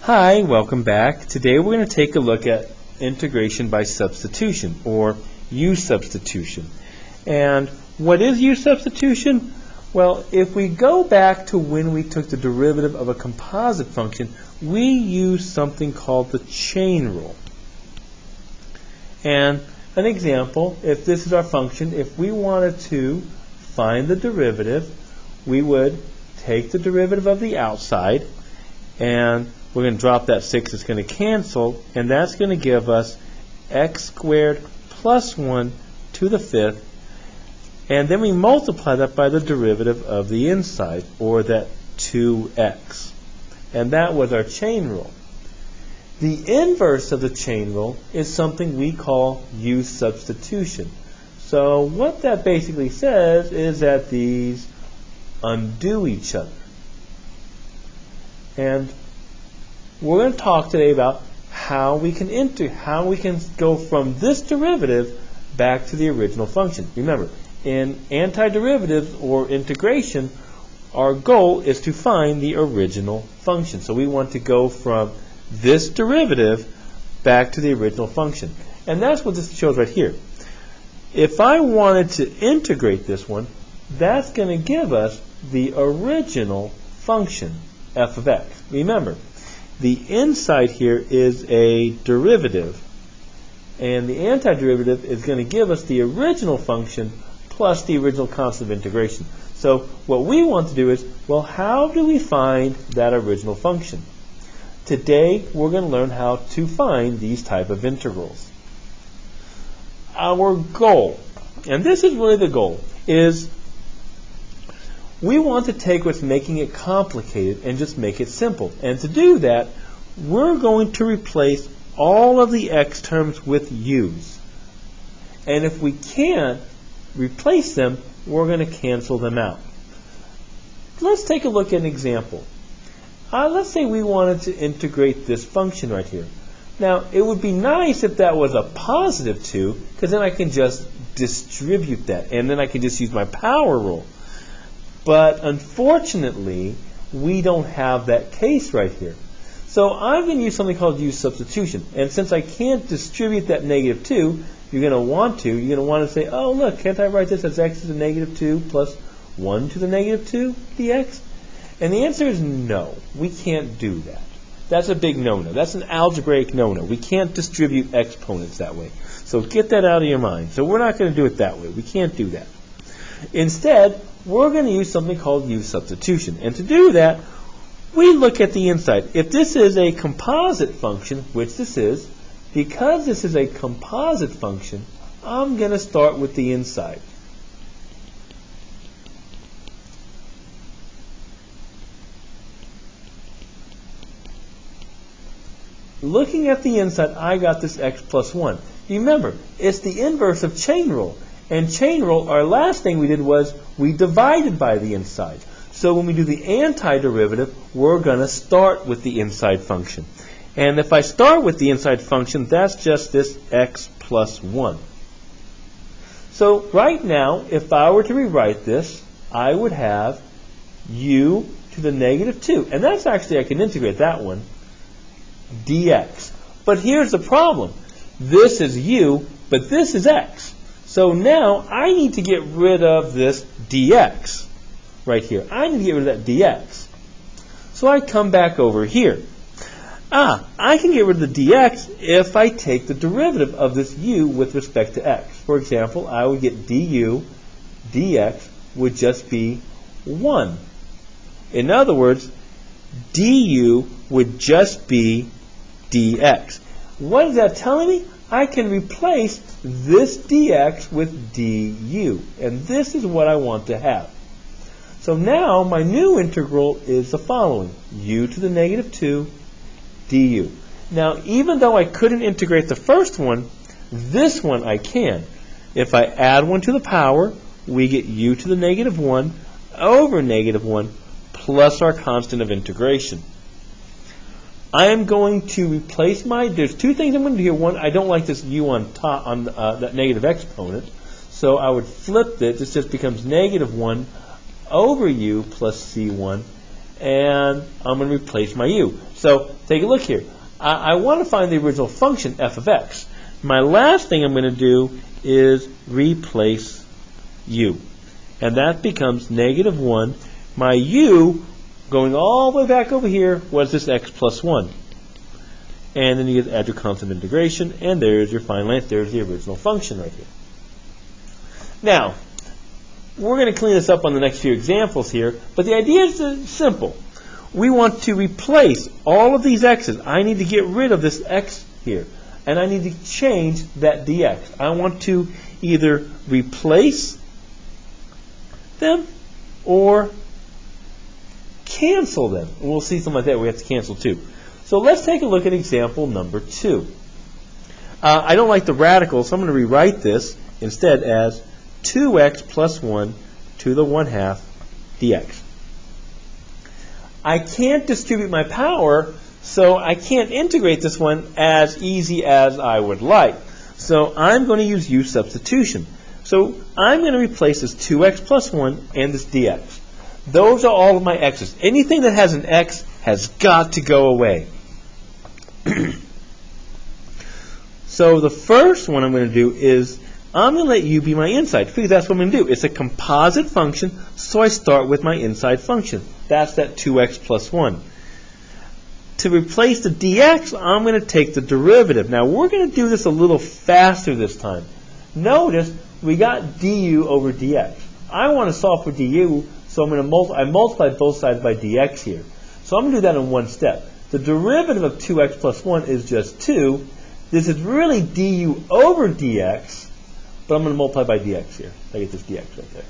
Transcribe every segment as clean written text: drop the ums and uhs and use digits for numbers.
Hi, welcome back. Today we're going to take a look at integration by substitution, or U substitution. And what is U substitution? Well, if we go back to when we took the derivative of a composite function, we use something called the chain rule. And an example, if this is our function, if we wanted to find the derivative, we would take the derivative of the outside, and we're going to drop that 6, it's going to cancel, and that's going to give us x squared plus 1 to the 5th, and then we multiply that by the derivative of the inside, or that 2x. And that was our chain rule. The inverse of the chain rule is something we call U substitution. So what that basically says is that these undo each other. And we're going to talk today about how we can go from this derivative back to the original function. Remember, in antiderivatives or integration, our goal is to find the original function. So we want to go from this derivative back to the original function. And that's what this shows right here. If I wanted to integrate this one, that's going to give us the original function, f of x. Remember, the inside here is a derivative, and the antiderivative is going to give us the original function plus the original constant of integration. So what we want to do is, well, how do we find that original function? Today we're going to learn how to find these type of integrals. Our goal, and this is really the goal, is we want to take what's making it complicated and just make it simple. And to do that, we're going to replace all of the x terms with u's. And if we can't replace them, we're going to cancel them out. Let's take a look at an example. Let's say we wanted to integrate this function right here. Now, it would be nice if that was a positive 2, because then I can just distribute that, and then I can just use my power rule. But unfortunately, we don't have that case right here. So I'm going to use something called U substitution. And since I can't distribute that negative 2, you're going to want to say, oh, look, can't I write this as x to the negative 2 plus 1 to the negative 2 dx? And the answer is no. We can't do that. That's a big no-no. That's an algebraic no-no. We can't distribute exponents that way. So get that out of your mind. So we're not going to do it that way. We can't do that. Instead, we're going to use something called U substitution. And to do that, we look at the inside. If this is a composite function, which this is, because this is a composite function, I'm going to start with the inside. Looking at the inside, I got this x plus 1. Remember, it's the inverse of chain rule. And chain rule, our last thing we did was we divided by the inside. So when we do the antiderivative, we're going to start with the inside function. And if I start with the inside function, that's just this x plus 1. So right now, if I were to rewrite this, I would have u to the negative 2. And that's actually, I can integrate that one, dx. But here's the problem. This is u, but this is x. So now I need to get rid of this dx right here. I need to get rid of that dx. So I come back over here. I can get rid of the dx if I take the derivative of this u with respect to x. For example, I would get du dx would just be 1. In other words, du would just be dx. What is that telling me? I can replace this dx with du. And this is what I want to have. So now my new integral is the following. U to the negative 2 du. Now, even though I couldn't integrate the first one, this one I can. If I add 1 to the power, we get u to the negative 1 over negative 1 plus our constant of integration. I am going to replace there's two things I'm going to do here. One, I don't like this u on top, on that negative exponent. So I would flip this. This just becomes negative 1 over u plus c1. and I'm going to replace my u. So take a look here. I want to find the original function f of x. My last thing I'm going to do is replace u. And that becomes negative 1. My u, going all the way back over here, was this x plus 1. And then you get add your constant of integration, and there's your final answer. There's the original function right here. Now, we're going to clean this up on the next few examples here, but the idea is simple. We want to replace all of these x's. I need to get rid of this x here, and I need to change that dx. I want to either replace them or cancel them. And we'll see something like that. We have to cancel too. So let's take a look at example number 2. I don't like the radical, so I'm going to rewrite this instead as 2x plus 1 to the 1/2 dx. I can't distribute my power, so I can't integrate this one as easy as I would like. So I'm going to use U substitution. So I'm going to replace this 2x plus 1 and this dx. Those are all of my x's. Anything that has an x has got to go away. So the first one I'm going to do is I'm going to let u be my inside, because that's what I'm going to do. It's a composite function, so I start with my inside function. That's that 2x plus 1. To replace the dx, I'm going to take the derivative. Now, we're going to do this a little faster this time. Notice we got du over dx. I want to solve for du, so I'm going to multiply both sides by dx here. So I'm going to do that in one step. The derivative of 2x plus 1 is just 2. This is really du over dx, but I'm going to multiply by dx here. I get this dx right there.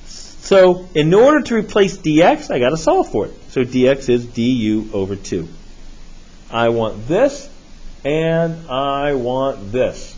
So in order to replace dx, I got to solve for it. So dx is du over 2. I want this, and I want this.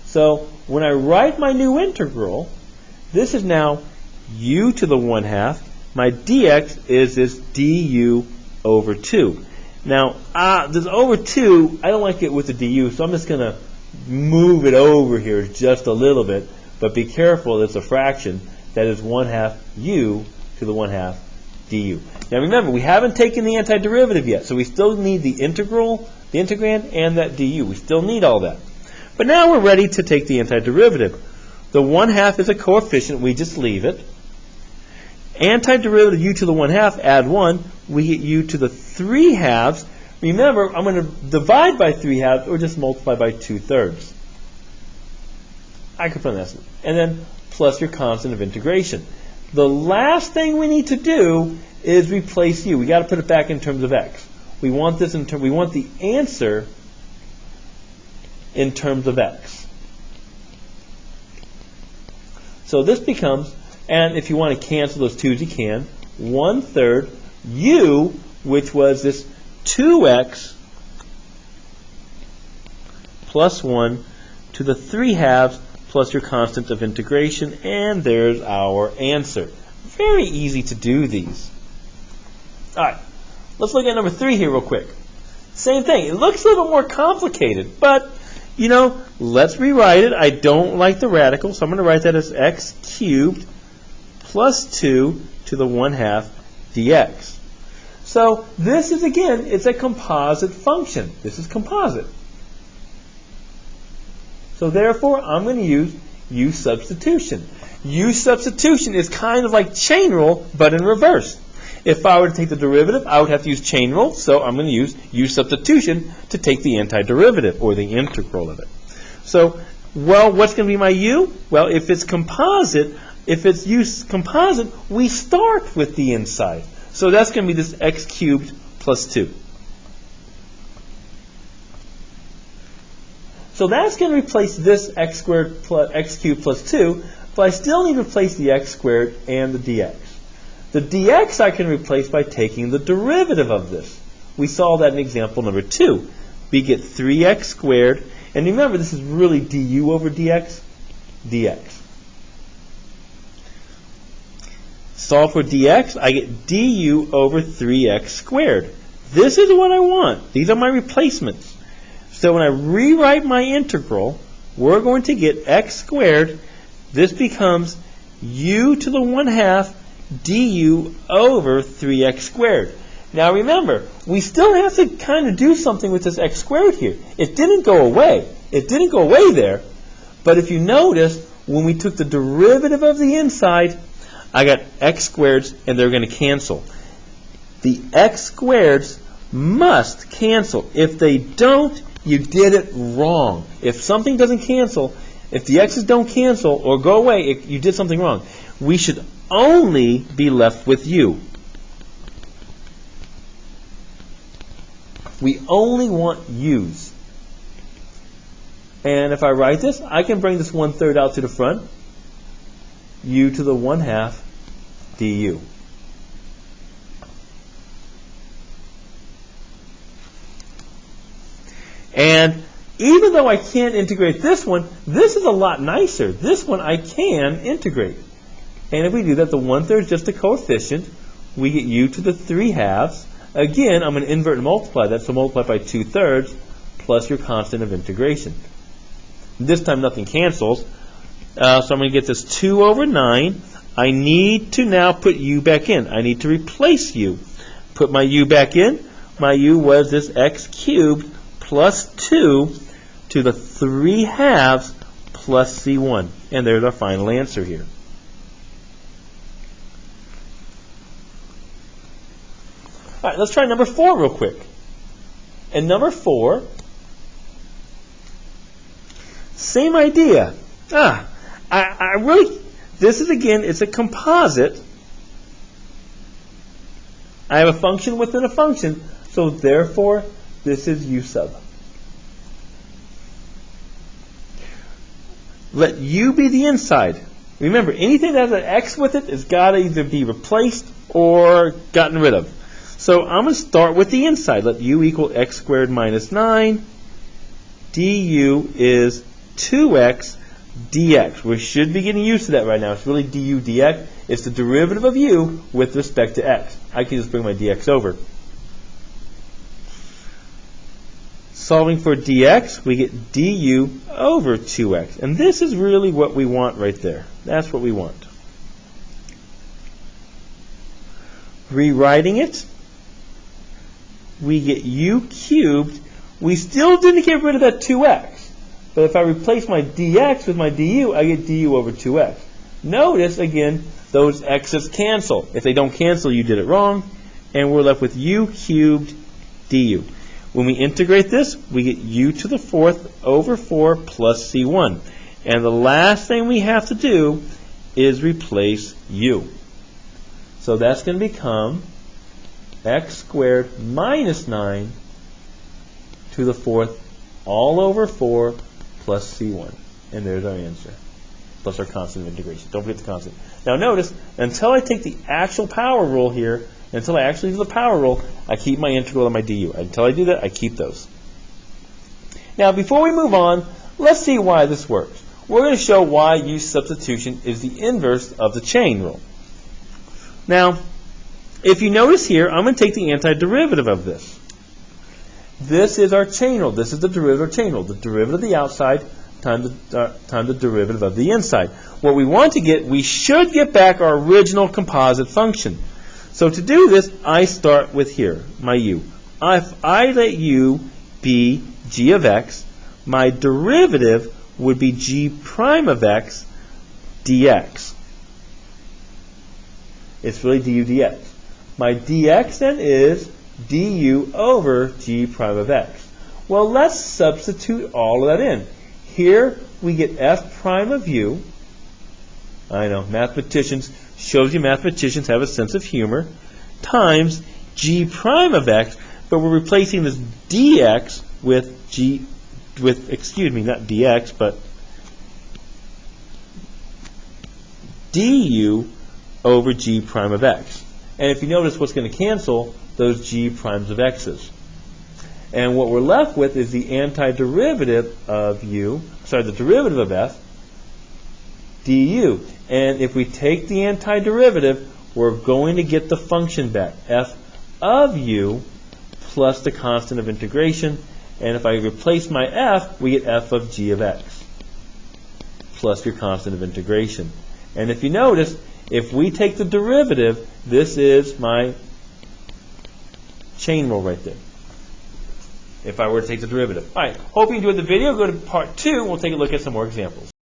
So when I write my new integral, this is now u to the 1/2. My dx is this du over 2. Now, this over 2, I don't like it with the du, so I'm just going to move it over here just a little bit. But be careful, it's a fraction. That is 1/2 u to the 1/2 du. Now remember, we haven't taken the antiderivative yet, so we still need the integral, the integrand, and that du. We still need all that. But now we're ready to take the antiderivative. The 1/2 is a coefficient, we just leave it. Antiderivative u to the 1/2, add 1, we get u to the 3/2. Remember, I'm going to divide by 3/2 or just multiply by 2/3. I could put an estimate. And then plus your constant of integration. The last thing we need to do is replace u. We got to put it back in terms of x. We want this we want the answer in terms of x. So this becomes, and if you want to cancel those 2's, you can, 1/3 u, which was this 2x plus 1 to the 3/2 plus your constant of integration, and there's our answer. Very easy to do these. All right, let's look at number 3 here real quick. Same thing. It looks a little more complicated, but, you know, let's rewrite it. I don't like the radical, so I'm going to write that as x cubed plus 2 to the 1/2 dx. So this is, again, it's a composite function. This is composite. So therefore, I'm going to use U substitution. U substitution is kind of like chain rule, but in reverse. If I were to take the derivative, I would have to use chain rule, so I'm going to use U substitution to take the antiderivative, or the integral of it. So, well, what's going to be my U? Well, if it's composite, we start with the inside. So that's going to be this x cubed plus 2. So that's going to replace this x squared plus x cubed plus 2, but I still need to replace the x squared and the dx. The dx I can replace by taking the derivative of this. We saw that in example number 2. We get 3x squared, and remember this is really du over dx. Solve for dx, I get du over 3x squared. This is what I want. These are my replacements. So when I rewrite my integral, we're going to get x squared. This becomes u to the 1/2 du over 3x squared. Now remember, we still have to kind of do something with this x squared here. It didn't go away. It didn't go away there. But if you notice, when we took the derivative of the inside, I got x squareds, and they're going to cancel. The x squareds must cancel. If they don't, you did it wrong. If something doesn't cancel, if the x's don't cancel or go away, you did something wrong. We should only be left with u. We only want u's. And if I write this, I can bring this 1/3 out to the front. U to the 1/2 du. And even though I can't integrate this one, this is a lot nicer. This one I can integrate. And if we do that, the 1/3 is just a coefficient. We get u to the 3/2. Again, I'm going to invert and multiply that, so multiply by 2/3 plus your constant of integration. This time nothing cancels, so I'm going to get this 2 over 9. I need to now put u back in. I need to replace u. Put my u back in. My u was this x cubed plus 2 to the 3/2 plus c1. And there's our final answer here. All right, let's try number 4 real quick. And number 4, same idea. I really, this is again, it's a composite. I have a function within a function, so therefore, this is u sub. Let u be the inside. Remember, anything that has an x with it has got to either be replaced or gotten rid of. So I'm going to start with the inside. Let u equal x squared minus 9. du is 2x dx. We should be getting used to that right now. It's really du dx. It's the derivative of u with respect to x. I can just bring my dx over. Solving for dx, we get du over 2x. And this is really what we want right there. That's what we want. Rewriting it, we get u cubed. We still didn't get rid of that 2x. But if I replace my dx with my du, I get du over 2x. Notice, again, those x's cancel. If they don't cancel, you did it wrong. And we're left with u cubed du. When we integrate this, we get u to the 4th over 4 plus c1. And the last thing we have to do is replace u. So that's going to become x squared minus 9 to the 4th all over 4 plus c1. And there's our answer, plus our constant of integration. Don't forget the constant. Now notice, until I take the actual power rule here, until I actually do the power rule, I keep my integral and my du. Until I do that, I keep those. Now before we move on, let's see why this works. We're going to show why U substitution is the inverse of the chain rule. Now, if you notice here, I'm going to take the antiderivative of this. This is our chain rule. This is the derivative of chain rule. The derivative of the outside times the derivative of the inside. What we want to get, we should get back our original composite function. So to do this, I start with here, my u. If I let u be g of x, my derivative would be g prime of x dx. It's really du dx. My dx then is du over g prime of x. Well, let's substitute all of that in. Here we get f prime of u. I know, mathematicians, shows you mathematicians have a sense of humor, times g prime of x, but we're replacing this dx with not dx, but du over g prime of x. And if you notice, what's going to cancel? Those g primes of x's. And what we're left with is the antiderivative of the derivative of f, du. And if we take the antiderivative, we're going to get the function back, f of u plus the constant of integration. And if I replace my f, we get f of g of x plus your constant of integration. And if you notice, if we take the derivative, this is my chain rule right there. If I were to take the derivative. All right, hope you enjoyed the video. Go to part 2, and we'll take a look at some more examples.